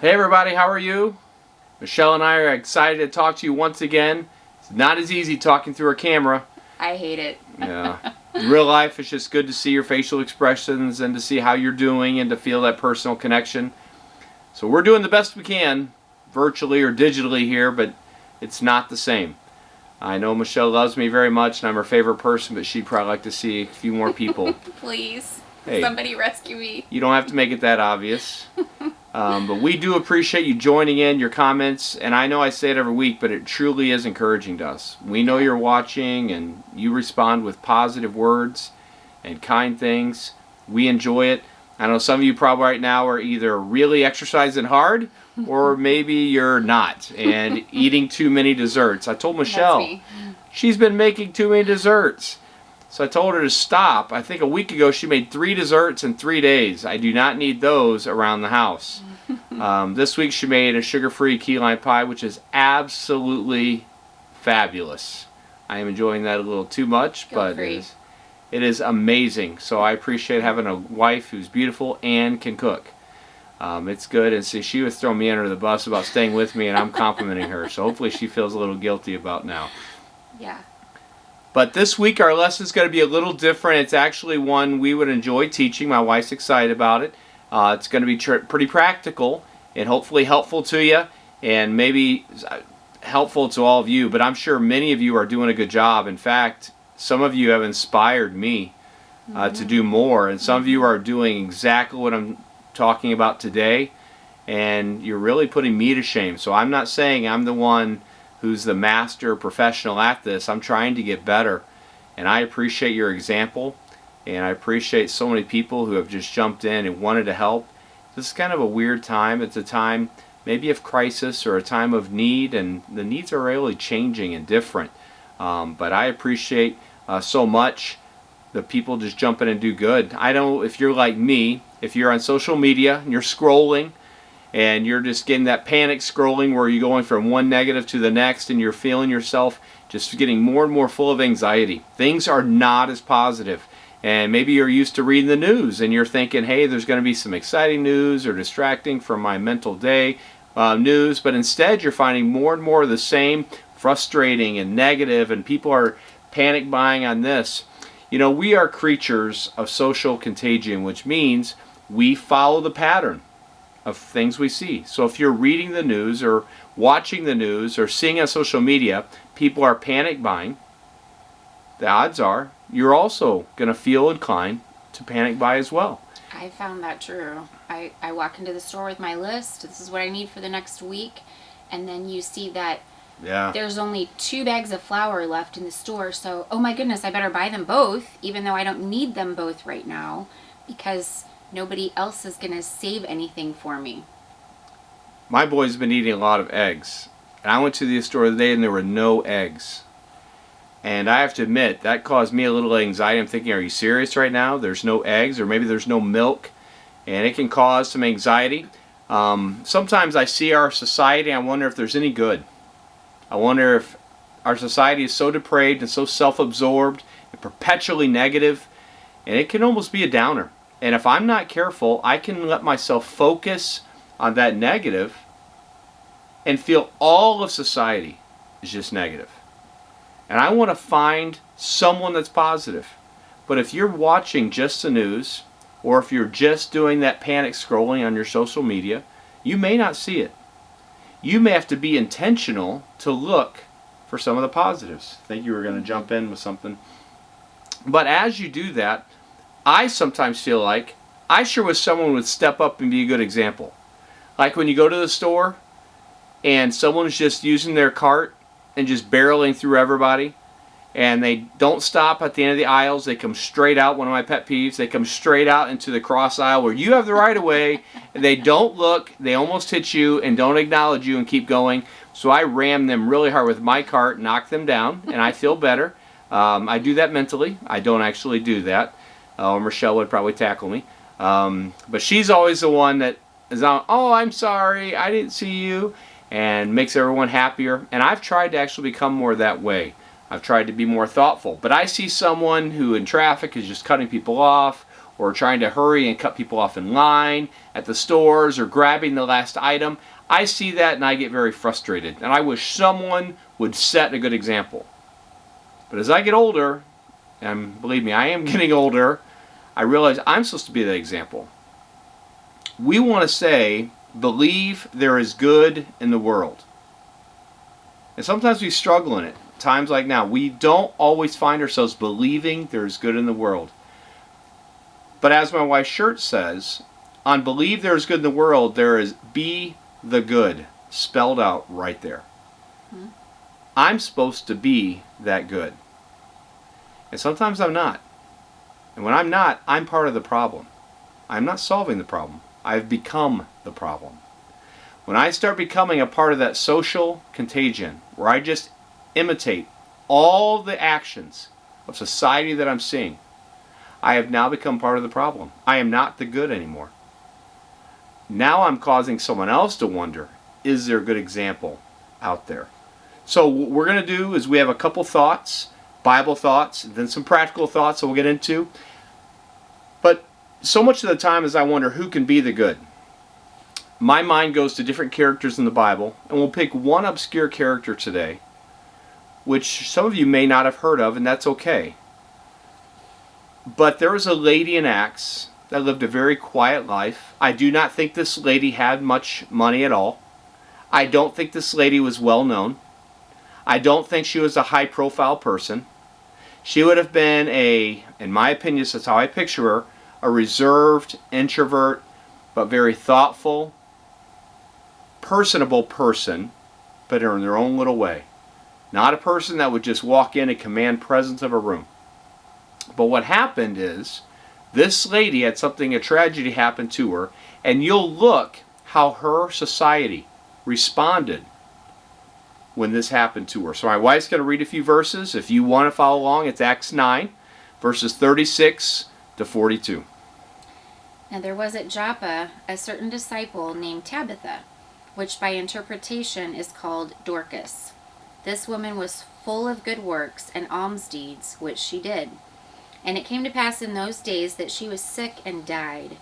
Hey everybody, how are you? Michelle and I are excited to talk to you once again. It's not as easy talking through a camera. I hate it. Yeah. In real life, it's just good to see your facial expressions and to see how you're doing and to feel that personal connection. So we're doing the best we can, virtually or digitally here, but it's not the same. I know Michelle loves me very much and I'm her favorite person, but she'd probably like to see a few more people. Please, Hey, somebody rescue me. you don't have to make it that obvious. But we do appreciate you joining in, your comments, and I know I say it every week, but it truly is encouraging to us. We know you're watching and you respond with positive words and kind things. We enjoy it. I know some of you probably right now are either really exercising hard or maybe you're not and eating too many desserts. I told Michelle she's been making too many desserts. So I told her to stop. I think a week ago she made 3 desserts in 3 days. I do not need those around the house. This week she made a sugar-free key lime pie, which is absolutely fabulous. I am enjoying that a little too much, but it is amazing. So I appreciate having a wife who's beautiful and can cook. It's good, and see, she was throwing me under the bus about staying with me, and I'm complimenting her. So hopefully she feels a little guilty about now. Yeah. But this week our lesson is going to be a little different. It's actually one we would enjoy teaching. My wife's excited about it. It's going to be pretty practical and hopefully helpful to you and maybe helpful to all of you. But I'm sure many of you are doing a good job. In fact, some of you have inspired me to do more. And some of you are doing exactly what I'm talking about today. And you're really putting me to shame. So I'm not saying I'm the one who's the master professional at this. I'm trying to get better, and I appreciate your example, and I appreciate so many people who have just jumped in and wanted to help. This is kind of a weird time. It's a time maybe of crisis or a time of need, and the needs are really changing and different. But I appreciate so much the people just jump in and do good. I know if you're like me, if you're on social media and you're scrolling, and you're just getting that panic scrolling where you're going from one negative to the next and you're feeling yourself just getting more and more full of anxiety. Things are not as positive. And maybe you're used to reading the news and you're thinking, hey, there's going to be some exciting news or distracting from my mental day news. But instead you're finding more and more of the same, frustrating and negative, and people are panic buying on this. You know, we are creatures of social contagion, which means we follow the pattern of things we see. So if you're reading the news or watching the news or seeing on social media, people are panic buying, the odds are you're also going to feel inclined to panic buy as well. I found that true. I walk into the store with my list. This is what I need for the next week. And then you see that there's only 2 bags of flour left in the store. So, oh my goodness, I better buy them both, even though I don't need them both right now, because nobody else is going to save anything for me. My boy's been eating a lot of eggs. And I went to the store today and there were no eggs. And I have to admit, that caused me a little anxiety. I'm thinking, are you serious right now? There's no eggs, or maybe there's no milk. And it can cause some anxiety. Sometimes I see our society, I wonder if there's any good. I wonder if our society is so depraved and so self-absorbed and perpetually negative, and it can almost be a downer. And if I'm not careful, I can let myself focus on that negative and feel all of society is just negative. And I want to find someone that's positive. But if you're watching just the news, or if you're just doing that panic scrolling on your social media, you may not see it. You may have to be intentional to look for some of the positives. I think you were going to jump in with something. But as you do that, I sometimes feel like I sure wish someone would step up and be a good example. Like when you go to the store and someone's just using their cart and just barreling through everybody, and they don't stop at the end of the aisles. They come straight out. One of my pet peeves, they come straight out into the cross aisle where you have the right of way, and they don't look, they almost hit you and don't acknowledge you and keep going. So I ram them really hard with my cart, knock them down, and I feel better. I do that mentally. I don't actually do that. Or Michelle would probably tackle me. But she's always the one that is on, oh, I'm sorry, I didn't see you, and makes everyone happier. And I've tried to actually become more that way. I've tried to be more thoughtful. But I see someone who in traffic is just cutting people off, or trying to hurry and cut people off in line at the stores or grabbing the last item. I see that and I get very frustrated. And I wish someone would set a good example. But as I get older, and believe me, I am getting older, I realize I'm supposed to be that example. We want to say, believe there is good in the world. And sometimes we struggle in it. Times like now, we don't always find ourselves believing there is good in the world. But as my wife's shirt says, on believe there is good in the world, there is be the good spelled out right there. I'm supposed to be that good. And sometimes I'm not. And when I'm not, I'm part of the problem. I'm not solving the problem. I've become the problem. When I start becoming a part of that social contagion, where I just imitate all the actions of society that I'm seeing, I have now become part of the problem. I am not the good anymore. Now I'm causing someone else to wonder, is there a good example out there? So what we're going to do is we have a couple thoughts, Bible thoughts, and then some practical thoughts that we'll get into. But so much of the time is I wonder who can be the good. My mind goes to different characters in the Bible, and we'll pick one obscure character today, which some of you may not have heard of, and that's okay. But there was a lady in Acts that lived a very quiet life. I do not think this lady had much money at all. I don't think this lady was well known. I don't think she was a high profile person. She would have been in my opinion, that's how I picture her, a reserved, introvert, but very thoughtful, personable person, but in their own little way. Not a person that would just walk in and command presence of a room. But what happened is, this lady had a tragedy happen to her, and you'll look how her society responded when this happened to her. So my wife's going to read a few verses. If you want to follow along, it's Acts 9, verses 36 to 42. Now there was at Joppa a certain disciple named Tabitha, which by interpretation is called Dorcas. This woman was full of good works and alms deeds, which she did. And it came to pass in those days that she was sick and died,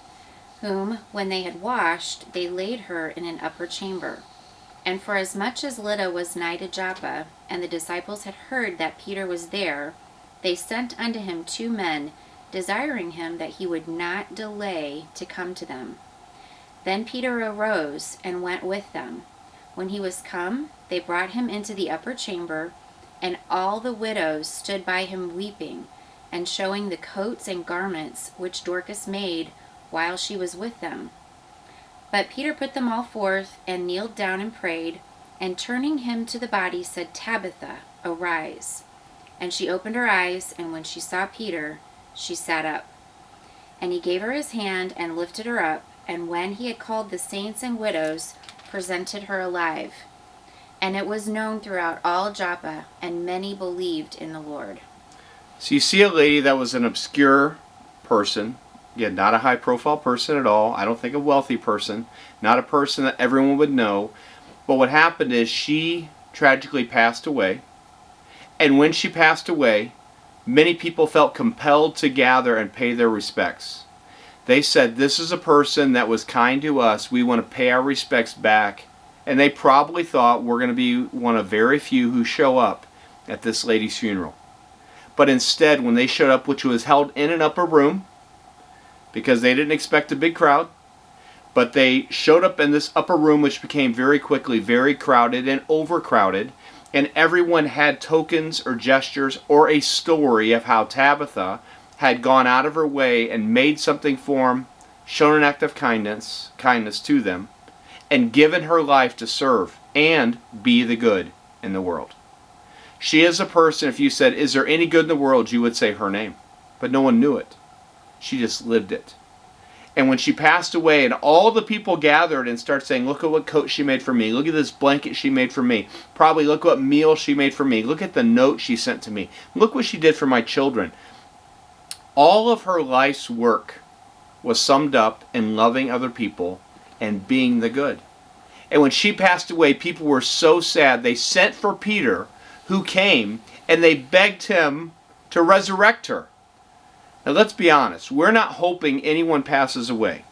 whom, when they had washed, they laid her in an upper chamber. And forasmuch as Lydda was nigh to Joppa, and the disciples had heard that Peter was there, they sent unto him 2 men, desiring him that he would not delay to come to them. Then Peter arose and went with them. When he was come, they brought him into the upper chamber, and all the widows stood by him weeping, and showing the coats and garments which Dorcas made while she was with them. But Peter put them all forth, and kneeled down and prayed, and turning him to the body said, Tabitha, arise. And she opened her eyes, and when she saw Peter, she sat up. And he gave her his hand, and lifted her up, and when he had called the saints and widows, presented her alive. And it was known throughout all Joppa, and many believed in the Lord. So you see a lady that was an obscure person. Again, not a high-profile person at all. I don't think a wealthy person. Not a person that everyone would know. But what happened is she tragically passed away. And when she passed away, many people felt compelled to gather and pay their respects. They said, this is a person that was kind to us. We want to pay our respects back. And they probably thought we're going to be one of very few who show up at this lady's funeral. But instead, when they showed up, which was held in an upper room, because they didn't expect a big crowd, but they showed up in this upper room, which became very quickly very crowded and overcrowded, and everyone had tokens or gestures or a story of how Tabitha had gone out of her way and made something for them, shown an act of kindness to them, and given her life to serve and be the good in the world. She is a person, if you said, is there any good in the world, you would say her name. But no one knew it. She just lived it. And when she passed away and all the people gathered and started saying, look at what coat she made for me. Look at this blanket she made for me. Probably look what meal she made for me. Look at the note she sent to me. Look what she did for my children. All of her life's work was summed up in loving other people and being the good. And when she passed away, people were so sad. They sent for Peter, who came, and they begged him to resurrect her. Now let's be honest, we're not hoping anyone passes away.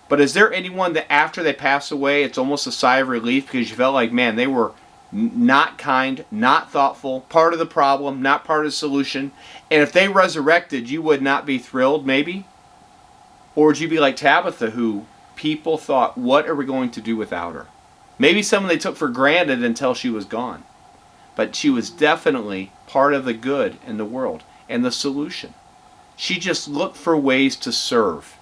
But is there anyone that after they pass away, it's almost a sigh of relief because you felt like, man, they were not kind, not thoughtful, part of the problem, not part of the solution. And if they resurrected, you would not be thrilled, maybe? Or would you be like Tabitha, who people thought, what are we going to do without her? Maybe someone they took for granted until she was gone. But she was definitely part of the good in the world and the solution. She just looked for ways to serve.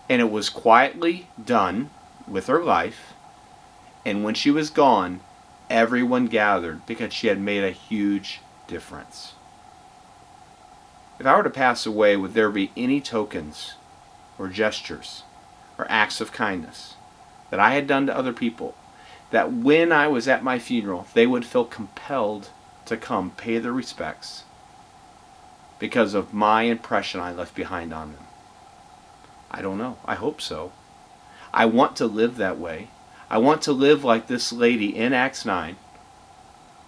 And it was quietly done with her life. And when she was gone, everyone gathered because she had made a huge difference. If I were to pass away, would there be any tokens or gestures or acts of kindness that I had done to other people that when I was at my funeral, they would feel compelled to come pay their respects because of my impression I left behind on them? I don't know. I hope so. I want to live that way. I want to live like this lady in Acts 9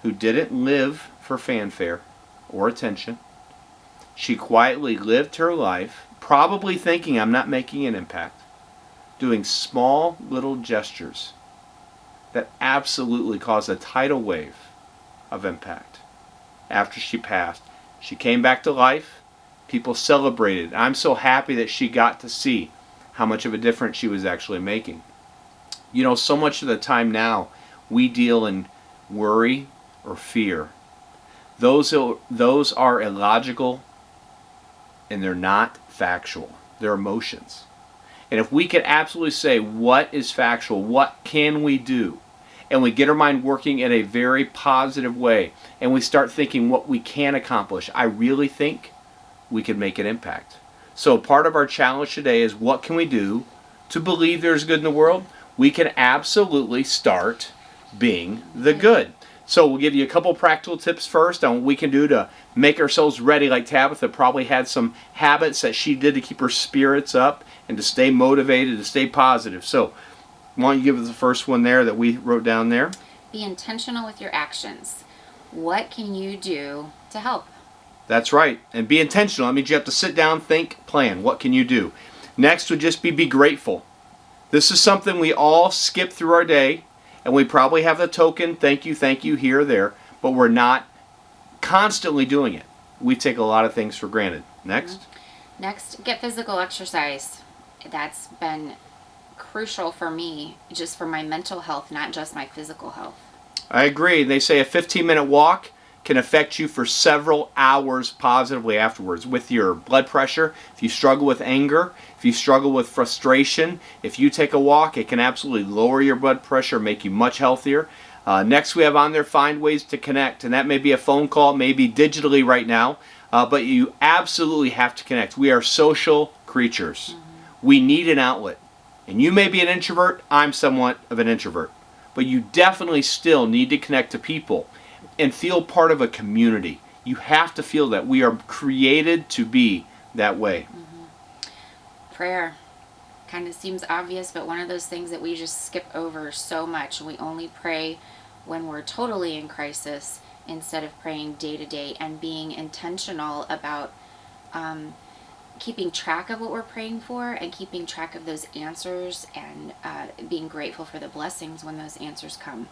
who didn't live for fanfare or attention. She quietly lived her life, probably thinking I'm not making an impact, doing small little gestures that absolutely caused a tidal wave of impact. After she passed, she came back to life. People celebrated. I'm so happy that she got to see how much of a difference she was actually making. You know, so much of the time now, we deal in worry or fear. Those are illogical and they're not factual. They're emotions. And if we could absolutely say what is factual, what can we do, and we get our mind working in a very positive way, and we start thinking what we can accomplish, I really think we can make an impact. So part of our challenge today is what can we do to believe there's good in the world? We can absolutely start being the good. So we'll give you a couple practical tips first on what we can do to make ourselves ready, like Tabitha probably had some habits that she did to keep her spirits up and to stay motivated, to stay positive. So why don't you give us the first one there that we wrote down there? Be intentional with your actions. What can you do to help? That's right. And be intentional. That means you have to sit down, think, plan. What can you do? Next would just be grateful. This is something we all skip through our day, and we probably have the token, thank you, here or there, but we're not constantly doing it. We take a lot of things for granted. Next. Next, get physical exercise. That's been crucial for me, just for my mental health, not just my physical health. I agree. They say a 15-minute walk can affect you for several hours positively afterwards with your blood pressure. If you struggle with anger, if you struggle with frustration, if you take a walk, it can absolutely lower your blood pressure, make you much healthier. Next we have on there, find ways to connect, and that may be a phone call, maybe digitally right now, but you absolutely have to connect. We are social creatures. We need an outlet. And you may be an introvert, I'm somewhat of an introvert, but you definitely still need to connect to people and feel part of a community. You have to feel that. We are created to be that way. Prayer. Kind of seems obvious, but one of those things that we just skip over so much. We only pray when we're totally in crisis instead of praying day to day and being intentional about keeping track of what we're praying for and keeping track of those answers and being grateful for the blessings when those answers come.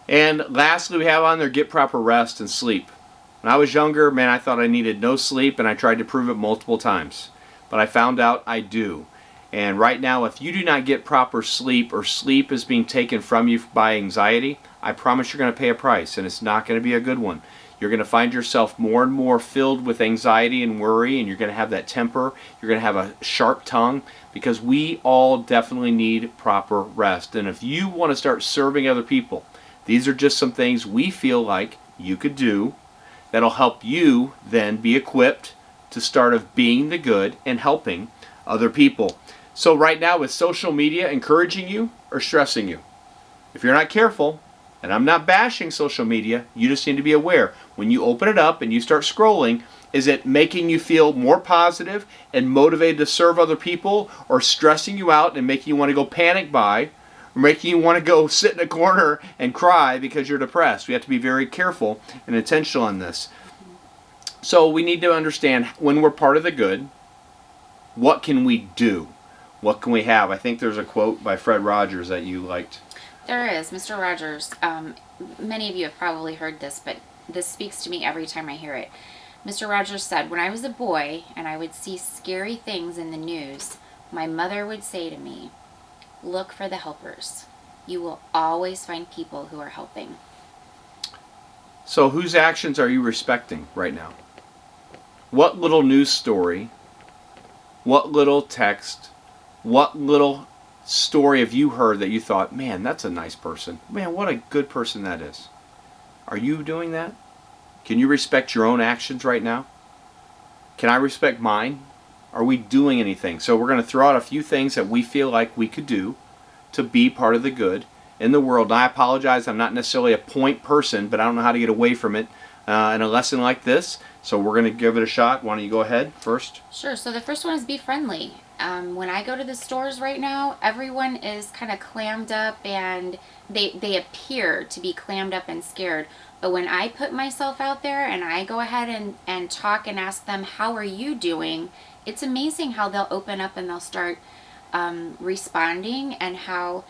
And lastly, we have on there, get proper rest and sleep. When I was younger, man, I thought I needed no sleep, and I tried to prove it multiple times. But I found out I do. And right now, if you do not get proper sleep, or sleep is being taken from you by anxiety, I promise you're going to pay a price, and it's not going to be a good one. You're going to find yourself more and more filled with anxiety and worry, and you're going to have that temper. You're going to have a sharp tongue, because we all definitely need proper rest. And if you want to start serving other people, these are just some things we feel like you could do that'll help you then be equipped to start of being the good and helping other people. So right now, is social media encouraging you or stressing you? If you're not careful, and I'm not bashing social media, you just need to be aware. When you open it up and you start scrolling, is it making you feel more positive and motivated to serve other people, or stressing you out and making you want to go panic buy, or making you want to go sit in a corner and cry because you're depressed? We have to be very careful and intentional on this. So we need to understand when we're part of the good, what can we do? What can we have? I think there's a quote by Fred Rogers that you liked. There is, Mr. Rogers. Many of you have probably heard this, but this speaks to me every time I hear it. Mr. Rogers said, when I was a boy and I would see scary things in the news, my mother would say to me, look for the helpers. You will always find people who are helping. So whose actions are you respecting right now? What little news story, what little text, what little story have you heard that you thought, man, that's a nice person. Man, what a good person that is. Are you doing that? Can you respect your own actions right now? Can I respect mine? Are we doing anything? So we're going to throw out a few things that we feel like we could do to be part of the good in the world. And I apologize, I'm not necessarily a point person, but I don't know how to get away from it in a lesson like this. So we're going to give it a shot. Why don't you go ahead first? Sure. So the first one is be friendly. When I go to the stores right now, everyone is kind of clammed up and they appear to be clammed up and scared. But when I put myself out there and I go ahead and talk and ask them, how are you doing? It's amazing how they'll open up and they'll start responding, and how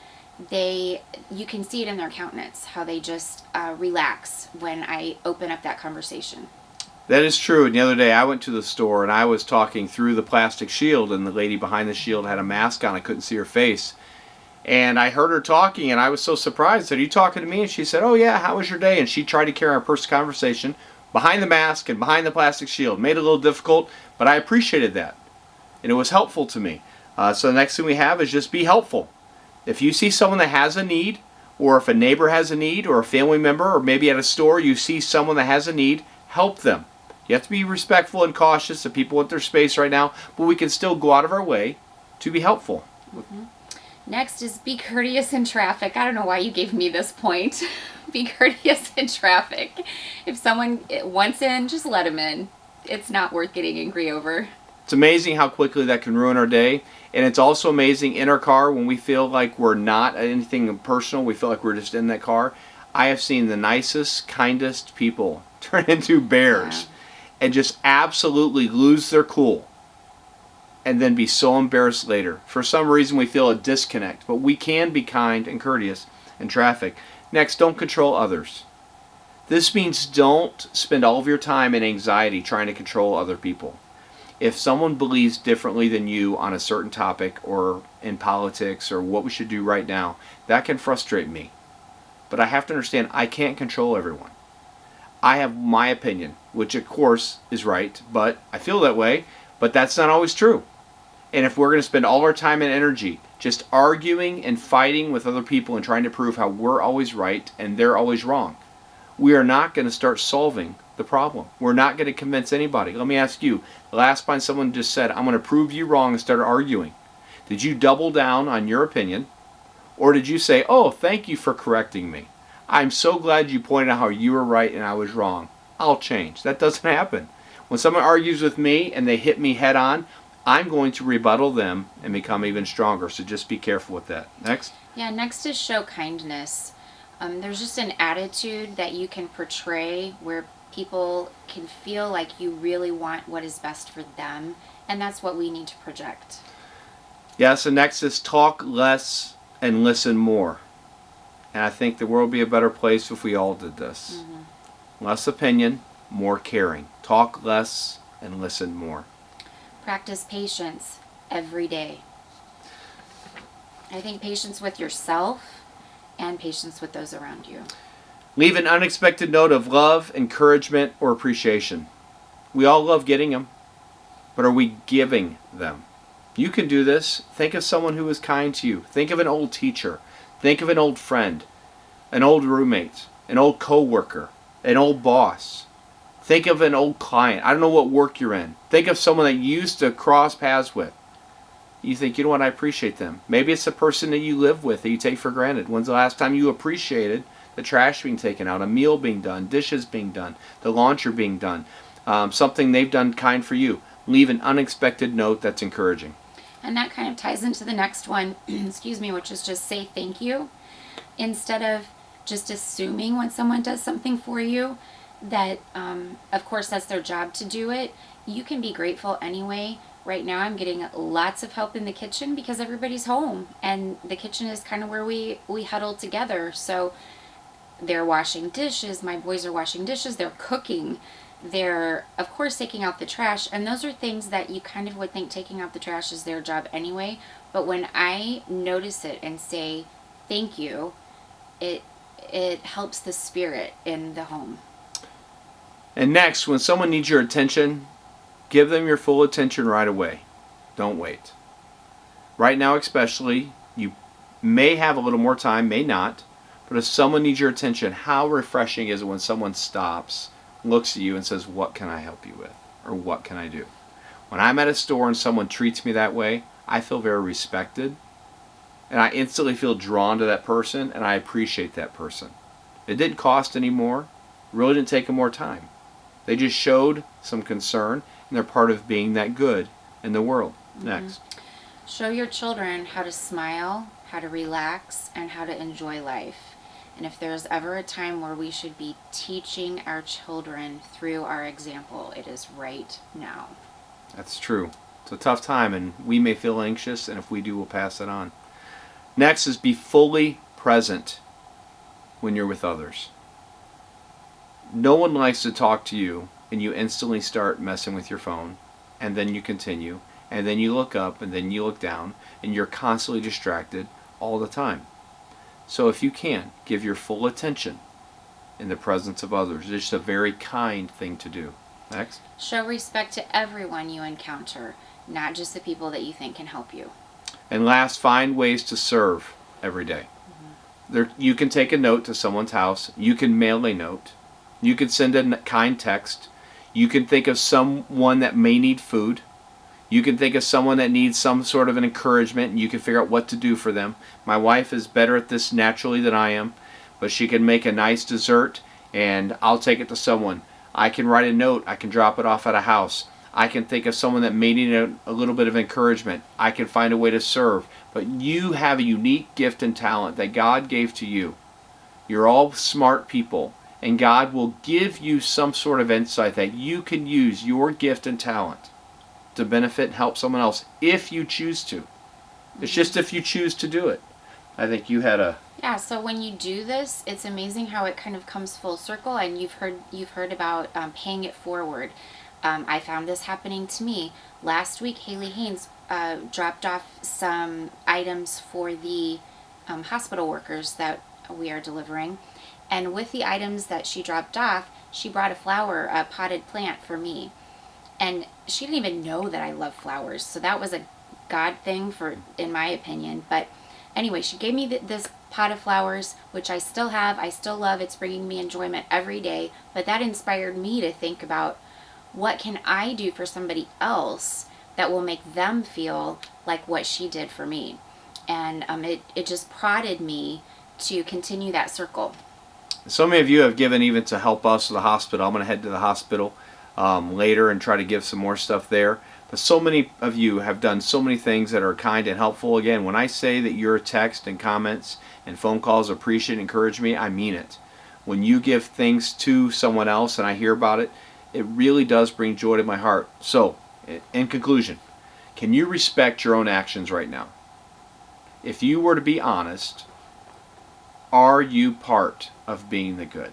you can see it in their countenance, how they just relax when I open up that conversation. That is true. And the other day I went to the store and I was talking through the plastic shield, and the lady behind the shield had a mask on. I couldn't see her face. And I heard her talking and I was so surprised. Are you talking to me? And she said, oh yeah, how was your day? And she tried to carry our personal conversation behind the mask and behind the plastic shield. Made it a little difficult, but I appreciated that. And it was helpful to me. So the next thing we have is just be helpful. If you see someone that has a need, or if a neighbor has a need, or a family member, or maybe at a store you see someone that has a need, help them. You have to be respectful and cautious of people with their space right now, but we can still go out of our way to be helpful. Mm-hmm. Next is be courteous in traffic. I don't know why you gave me this point. Be courteous in traffic. If someone wants in, just let them in. It's not worth getting angry over. It's amazing how quickly that can ruin our day. And it's also amazing in our car when we feel like we're not anything personal, we feel like we're just in that car. I have seen the nicest, kindest people turn into bears and just absolutely lose their cool and then be so embarrassed later. For some reason we feel a disconnect, but we can be kind and courteous in traffic. Next, don't control others. This means don't spend all of your time in anxiety trying to control other people. If someone believes differently than you on a certain topic or in politics or what we should do right now, that can frustrate me. But I have to understand I can't control everyone. I have my opinion, which of course is right, but I feel that way, but that's not always true. And if we're going to spend all our time and energy just arguing and fighting with other people and trying to prove how we're always right and they're always wrong, we are not going to start solving the problem. We're not going to convince anybody. Let me ask you, the last time someone just said, I'm going to prove you wrong and started arguing, did you double down on your opinion? Or did you say, oh, thank you for correcting me. I'm so glad you pointed out how you were right and I was wrong. I'll change. That doesn't happen. When someone argues with me and they hit me head on, I'm going to rebuttal them and become even stronger. So just be careful with that. Next. Yeah, next is show kindness. There's just an attitude that you can portray where people can feel like you really want what is best for them, and that's what we need to project. Yes, and next is talk less and listen more. And I think the world would be a better place if we all did this. Mm-hmm. Less opinion, more caring. Talk less and listen more. Practice patience every day. I think patience with yourself and patience with those around you. Leave an unexpected note of love, encouragement, or appreciation. We all love getting them, but are we giving them? You can do this. Think of someone who was kind to you. Think of an old teacher. Think of an old friend, an old roommate, an old coworker, an old boss. Think of an old client. I don't know what work you're in. Think of someone that you used to cross paths with. You think, you know what, I appreciate them. Maybe it's a person that you live with that you take for granted. When's the last time you appreciated the trash being taken out, a meal being done, dishes being done, the laundry being done, something they've done kind for you? Leave an unexpected note that's encouraging. And that kind of ties into the next one, excuse me, which is just say thank you. Instead of just assuming when someone does something for you, that, of course, that's their job to do it. You can be grateful anyway. Right now, I'm getting lots of help in the kitchen because everybody's home, and the kitchen is kind of where we huddle together. So they're washing dishes. My boys are washing dishes. They're cooking. They're, of course, taking out the trash. And those are things that you kind of would think taking out the trash is their job anyway. But when I notice it and say thank you, it helps the spirit in the home. And next, when someone needs your attention, give them your full attention right away. Don't wait. Right now especially, you may have a little more time, may not, but if someone needs your attention, how refreshing is it when someone stops, looks at you and says, what can I help you with? Or what can I do? When I'm at a store and someone treats me that way, I feel very respected, and I instantly feel drawn to that person, and I appreciate that person. It didn't cost any more, really didn't take them more time. They just showed some concern, and they're part of being that good in the world. Mm-hmm. Next. Show your children how to smile, how to relax, and how to enjoy life. And if there's ever a time where we should be teaching our children through our example, it is right now. That's true. It's a tough time, and we may feel anxious, and if we do, we'll pass it on. Next is be fully present when you're with others. No one likes to talk to you and you instantly start messing with your phone, and then you continue, and then you look up, and then you look down, and you're constantly distracted all the time. So if you can, give your full attention in the presence of others. It's just a very kind thing to do. Next. Show respect to everyone you encounter, not just the people that you think can help you. And last, find ways to serve every day. You can take a note to someone's house. You can mail a note. You can send a kind text. You can think of someone that may need food. You can think of someone that needs some sort of an encouragement, and you can figure out what to do for them. My wife is better at this naturally than I am, but she can make a nice dessert, and I'll take it to someone. I can write a note. I can drop it off at a house. I can think of someone that may need a little bit of encouragement. I can find a way to serve. But you have a unique gift and talent that God gave to you. You're all smart people, and God will give you some sort of insight that you can use your gift and talent to benefit and help someone else if you choose to. It's just if you choose to do it. I think you had a... Yeah, so when you do this, it's amazing how it kind of comes full circle, and you've heard about paying it forward. I found this happening to me. Last week, Haley Haynes dropped off some items for the hospital workers that we are delivering. And with the items that she dropped off, she brought a potted plant for me. And she didn't even know that I love flowers. So that was a God thing, in my opinion. But anyway, she gave me this pot of flowers, which I still have. I still love. It's bringing me enjoyment every day. But that inspired me to think about, what can I do for somebody else that will make them feel like what she did for me? And it just prodded me to continue that circle. So many of you have given even to help us with the hospital. I'm going to head to the hospital later and try to give some more stuff there. But so many of you have done so many things that are kind and helpful. Again, when I say that your text and comments and phone calls appreciate and encourage me, I mean it. When you give things to someone else and I hear about it, it really does bring joy to my heart. So, in conclusion, can you respect your own actions right now? If you were to be honest, are you part of being the good?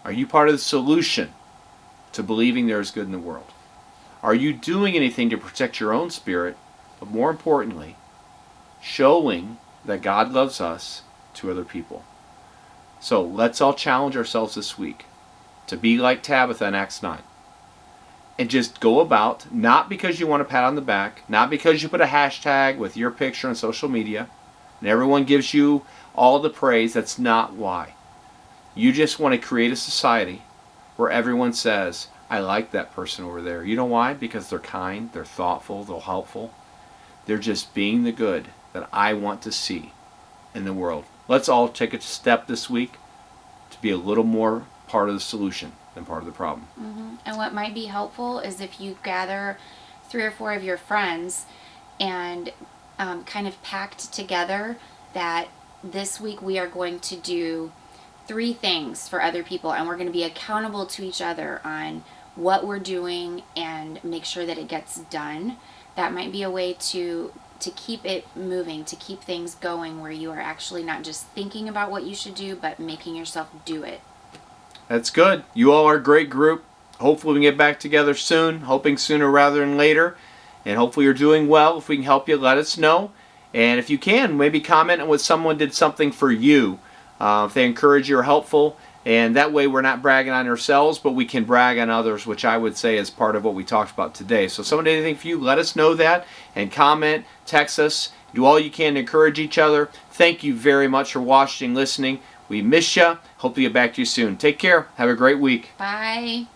Are you part of the solution to believing there is good in the world? Are you doing anything to protect your own spirit, but more importantly, showing that God loves us to other people? So let's all challenge ourselves this week to be like Tabitha in Acts 9. And just go about, not because you want a pat on the back, not because you put a hashtag with your picture on social media, and everyone gives you all the praise. That's not why. You just want to create a society where everyone says, I like that person over there. You know why? Because they're kind, they're thoughtful, they're helpful. They're just being the good that I want to see in the world. Let's all take a step this week to be a little more part of the solution than part of the problem. Mm-hmm. And what might be helpful is if you gather 3 or 4 of your friends and kind of pact together that this week we are going to do 3 things for other people, and we're going to be accountable to each other on what we're doing and make sure that it gets done. That might be a way to keep it moving, to keep things going, where you are actually not just thinking about what you should do, but making yourself do it. That's good. You all are a great group. Hopefully we can get back together soon, hoping sooner rather than later. And hopefully you're doing well. If we can help you, let us know. And if you can, maybe comment on what someone did something for you. If they encourage you or helpful. And that way we're not bragging on ourselves, but we can brag on others, which I would say is part of what we talked about today. So if someone did anything for you, let us know that. And comment, text us, do all you can to encourage each other. Thank you very much for watching and listening. We miss you. Hope to get back to you soon. Take care. Have a great week. Bye.